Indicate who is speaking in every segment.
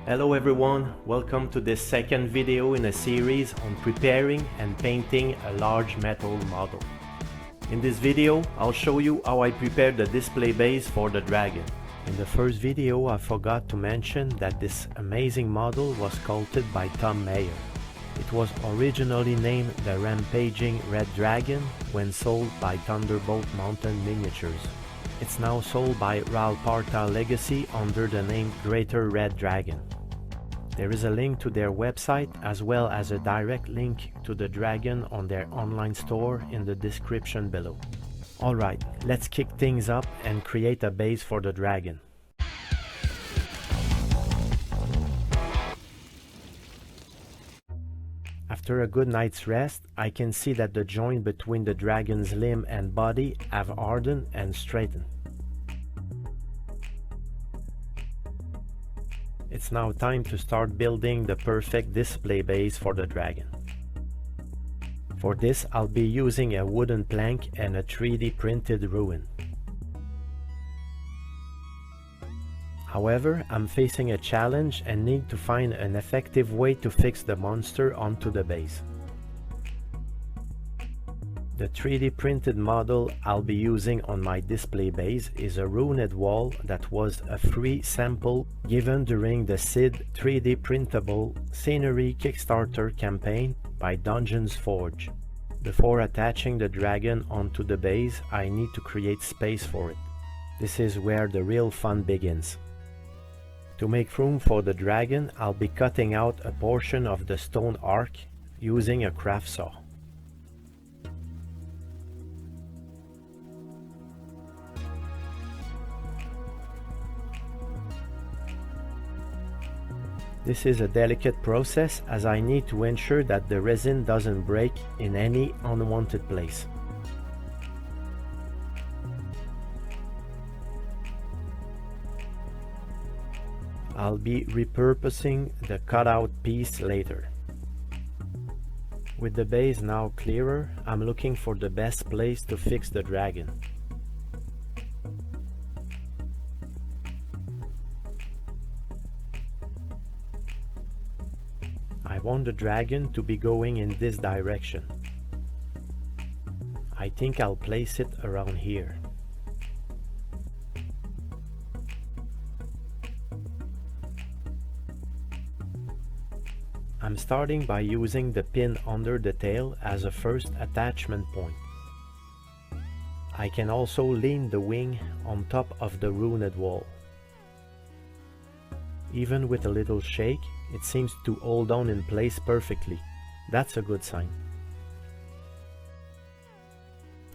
Speaker 1: Hello everyone, welcome to this second video in a series on preparing and painting a large metal model. In this video, I'll show you how I prepared the display base for the dragon. In the first video, I forgot to mention that this amazing model was sculpted by Tom Mayer. It was originally named the Rampaging Red Dragon when sold by Thunderbolt Mountain Miniatures. It's now sold by Ralparta Legacy under the name Greater Red Dragon. There is a link to their website as well as a direct link to the dragon on their online store in the description below. Alright, let's kick things up and create a base for the dragon. After a good night's rest, I can see that the joint between the dragon's limb and body have hardened and straightened. It's now time to start building the perfect display base for the dragon. For this, I'll be using a wooden plank and a 3D printed ruin. However, I'm facing a challenge and need to find an effective way to fix the monster onto the base. The 3D printed model I'll be using on my display base is a ruined wall that was a free sample given during the SID 3D printable scenery Kickstarter campaign by Dungeons Forge. Before attaching the dragon onto the base, I need to create space for it. This is where the real fun begins. To make room for the dragon, I'll be cutting out a portion of the stone arc using a craft saw. This is a delicate process as I need to ensure that the resin doesn't break in any unwanted place. I'll be repurposing the cutout piece later. With the base now clearer, I'm looking for the best place to fix the dragon. I want the dragon to be going in this direction. I think I'll place it around here. I'm starting by using the pin under the tail as a first attachment point. I can also lean the wing on top of the ruined wall. Even with a little shake, it seems to hold on in place perfectly. That's a good sign.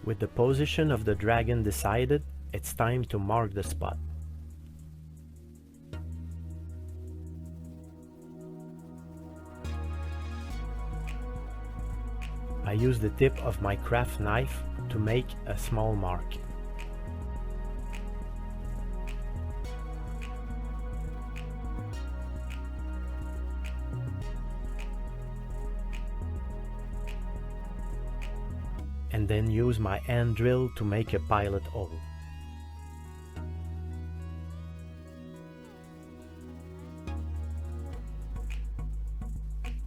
Speaker 1: With the position of the dragon decided, it's time to mark the spot. I use the tip of my craft knife to make a small mark. And then use my hand drill to make a pilot hole.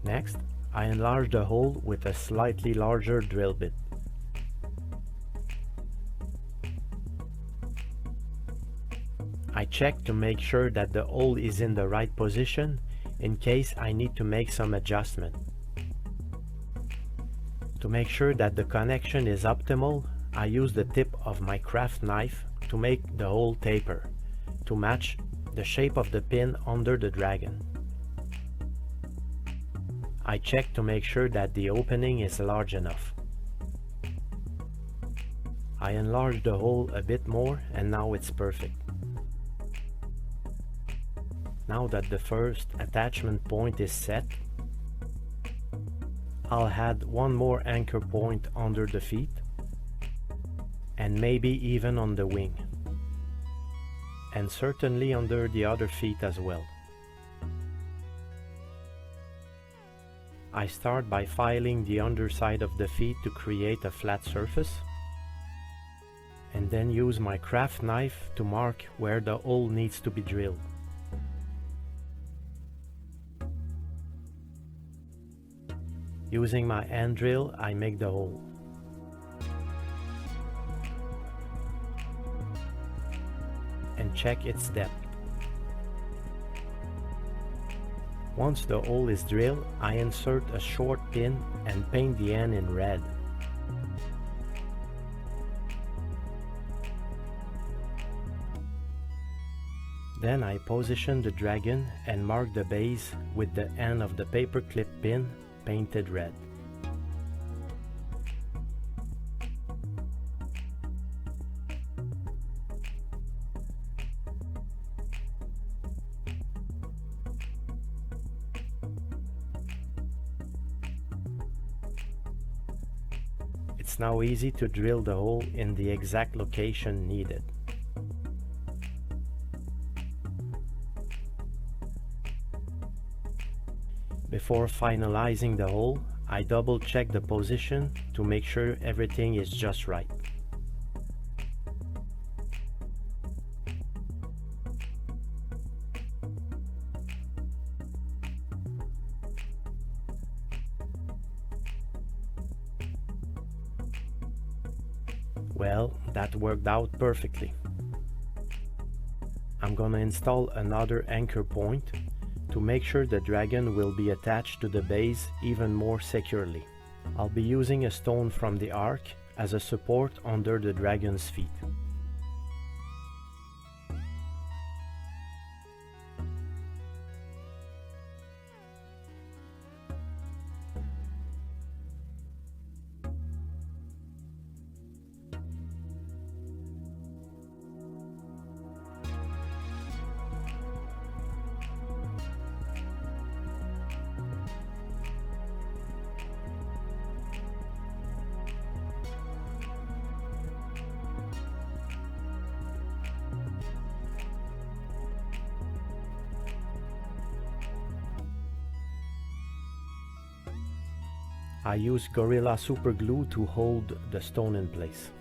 Speaker 1: Next, I enlarge the hole with a slightly larger drill bit. I check to make sure that the hole is in the right position in case I need to make some adjustment. To make sure that the connection is optimal, I use the tip of my craft knife to make the hole taper, to match the shape of the pin under the dragon. I check to make sure that the opening is large enough. I enlarge the hole a bit more and now it's perfect. Now that the first attachment point is set, I'll add one more anchor point under the feet and maybe even on the wing, and certainly under the other feet as well. I start by filing the underside of the feet to create a flat surface, and then use my craft knife to mark where the hole needs to be drilled. Using my hand drill, I make the hole. And check its depth. Once the hole is drilled, I insert a short pin and paint the end in red. Then I position the dragon and mark the base with the end of the paperclip pin painted red. It's now easy to drill the hole in the exact location needed. Before finalizing the hole, I double check the position to make sure everything is just right. Well, that worked out perfectly. I'm gonna install another anchor point to make sure the dragon will be attached to the base even more securely. I'll be using a stone from the ark as a support under the dragon's feet. I use Gorilla Super Glue to hold the stone in place.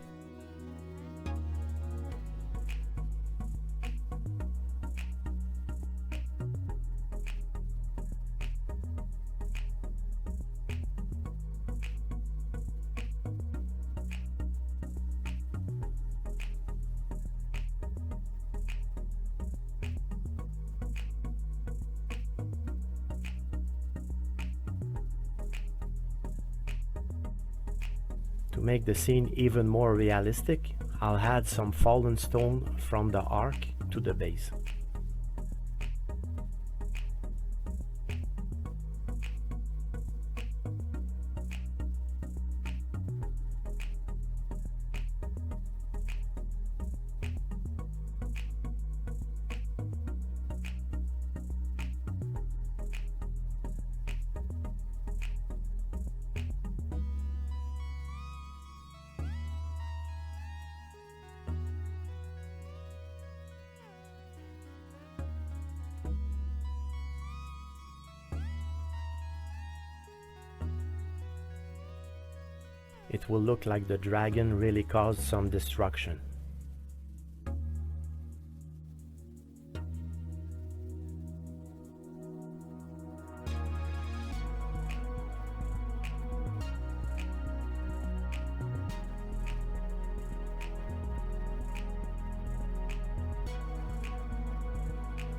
Speaker 1: To make the scene even more realistic, I'll add some fallen stone from the ark to the base. It will look like the dragon really caused some destruction.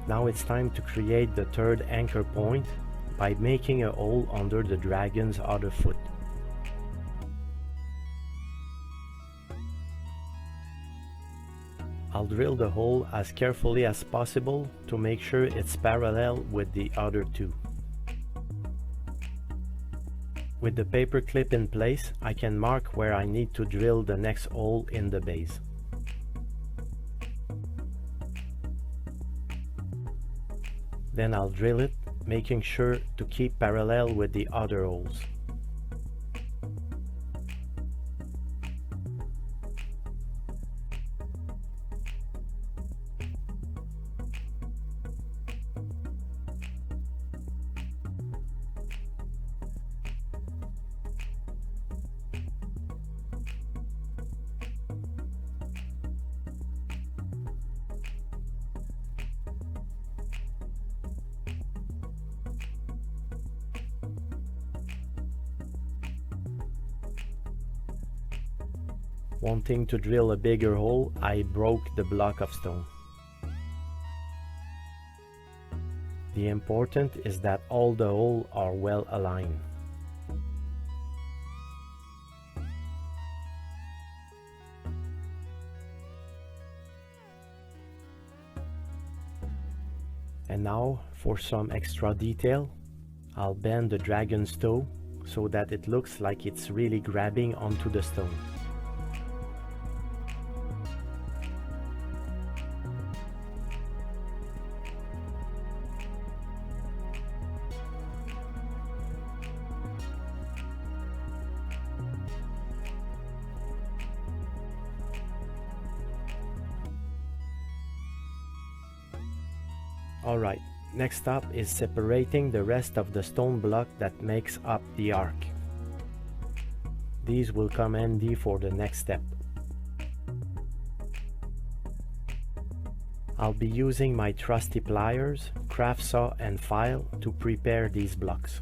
Speaker 1: Now it's time to create the third anchor point by making a hole under the dragon's other foot. I'll drill the hole as carefully as possible to make sure it's parallel with the other two. With the paper clip in place, I can mark where I need to drill the next hole in the base. Then I'll drill it, making sure to keep parallel with the other holes. Wanting to drill a bigger hole, I broke the block of stone. The important is that all the holes are well aligned. And now, for some extra detail, I'll bend the dragon's toe so that it looks like it's really grabbing onto the stone. Alright, next up is separating the rest of the stone block that makes up the arc. These will come handy for the next step. I'll be using my trusty pliers, craft saw and file to prepare these blocks.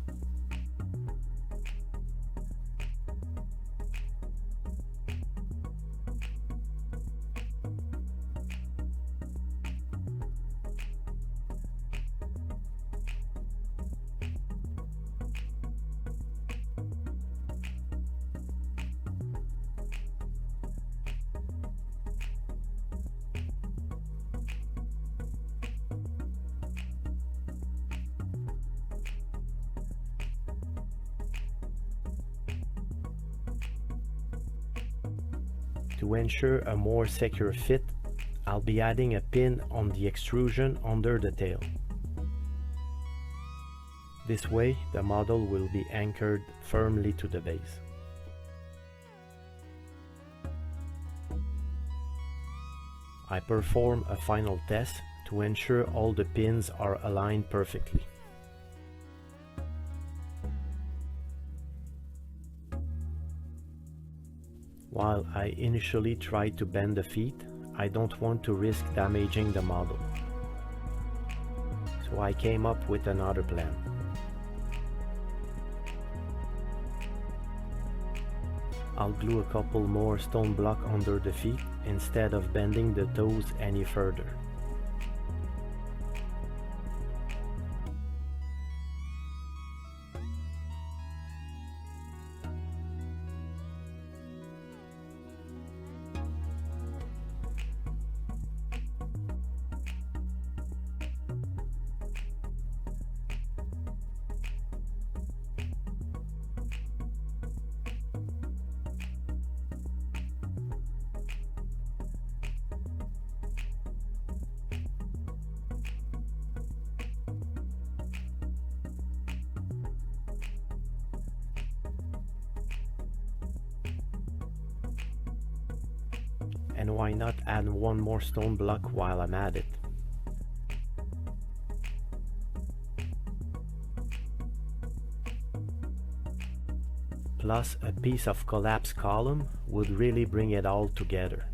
Speaker 1: To ensure a more secure fit, I'll be adding a pin on the extrusion under the tail. This way, the model will be anchored firmly to the base. I perform a final test to ensure all the pins are aligned perfectly. While I initially try to bend the feet, I don't want to risk damaging the model. So I came up with another plan. I'll glue a couple more stone blocks under the feet instead of bending the toes any further. And why not add one more stone block while I'm at it? Plus a piece of collapsed column would really bring it all together.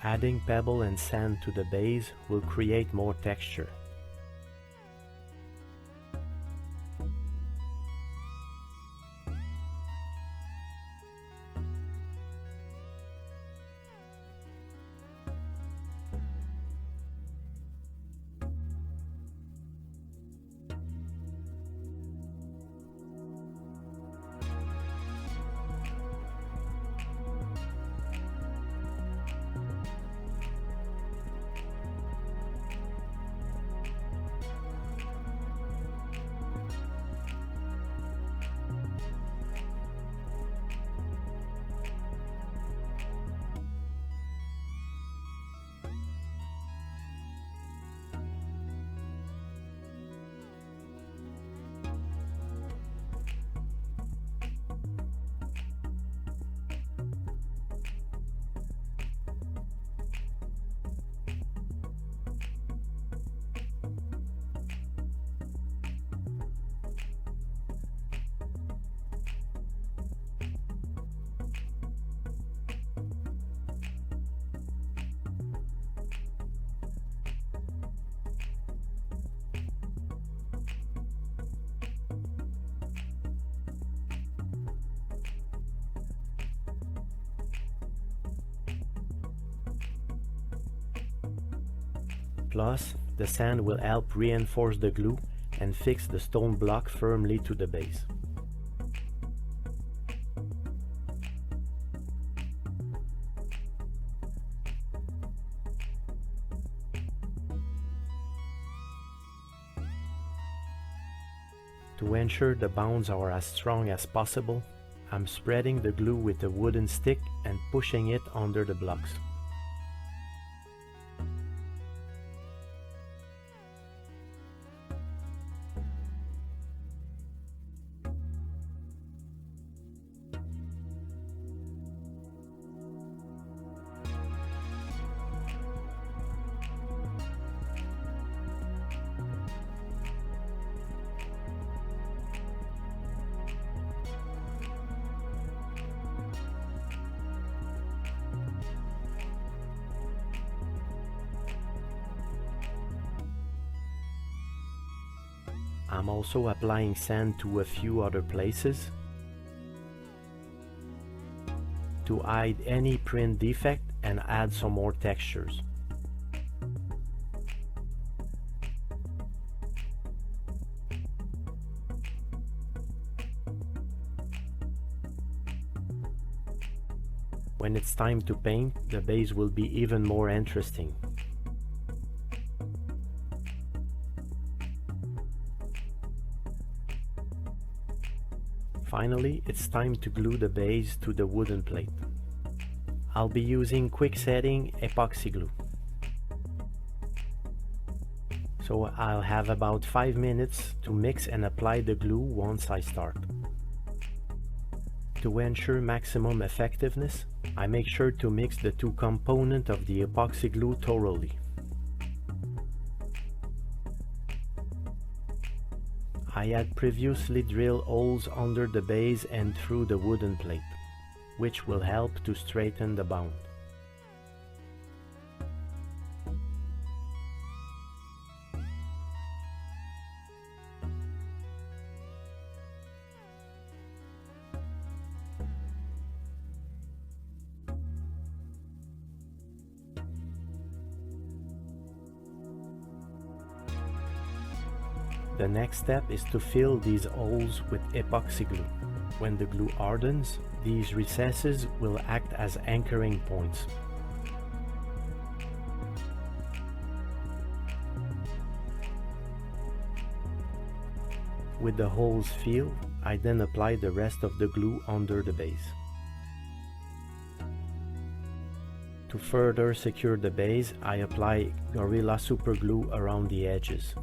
Speaker 1: Adding pebble and sand to the base will create more texture. Plus, the sand will help reinforce the glue and fix the stone block firmly to the base. To ensure the bounds are as strong as possible, I'm spreading the glue with a wooden stick and pushing it under the blocks. I'm also applying sand to a few other places to hide any print defect and add some more textures. When it's time to paint, the base will be even more interesting. Finally, it's time to glue the base to the wooden plate. I'll be using quick setting epoxy glue. So I'll have about 5 minutes to mix and apply the glue once I start. To ensure maximum effectiveness, I make sure to mix the two components of the epoxy glue thoroughly. I had previously drilled holes under the base and through the wooden plate, which will help to straighten the bound. The next step is to fill these holes with epoxy glue. When the glue hardens, these recesses will act as anchoring points. With the holes filled, I then apply the rest of the glue under the base. To further secure the base, I apply Gorilla Super Glue around the edges.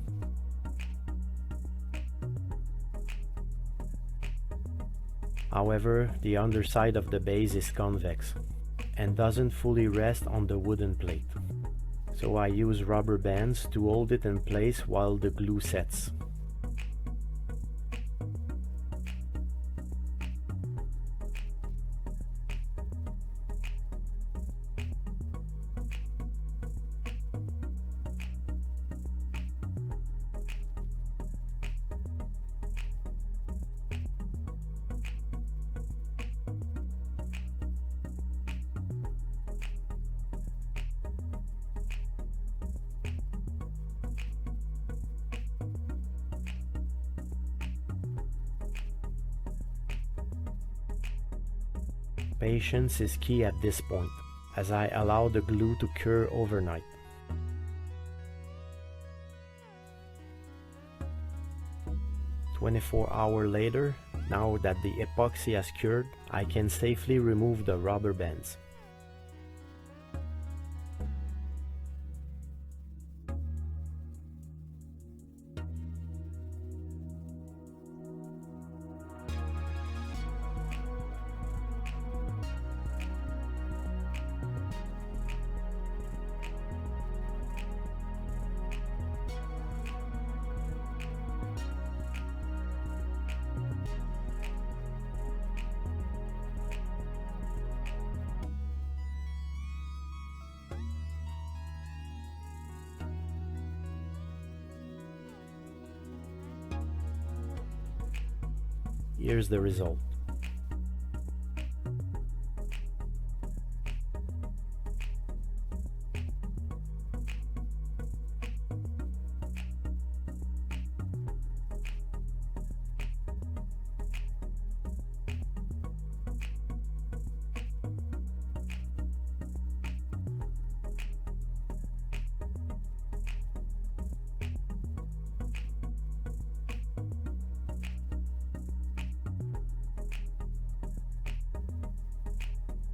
Speaker 1: However, the underside of the base is convex and doesn't fully rest on the wooden plate, so I use rubber bands to hold it in place while the glue sets. Patience is key at this point, as I allow the glue to cure overnight. "24 hours later, now that the epoxy has cured, I can safely remove the rubber bands. Here's the result.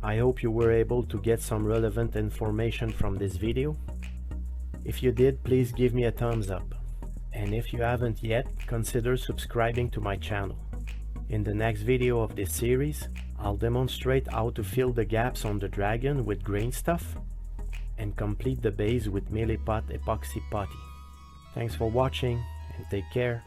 Speaker 1: I hope you were able to get some relevant information from this video. If you did, please give me a thumbs up. And if you haven't yet, consider subscribing to my channel. In the next video of this series, I'll demonstrate how to fill the gaps on the dragon with grain stuff and complete the base with Milliput epoxy putty. Thanks for watching and take care.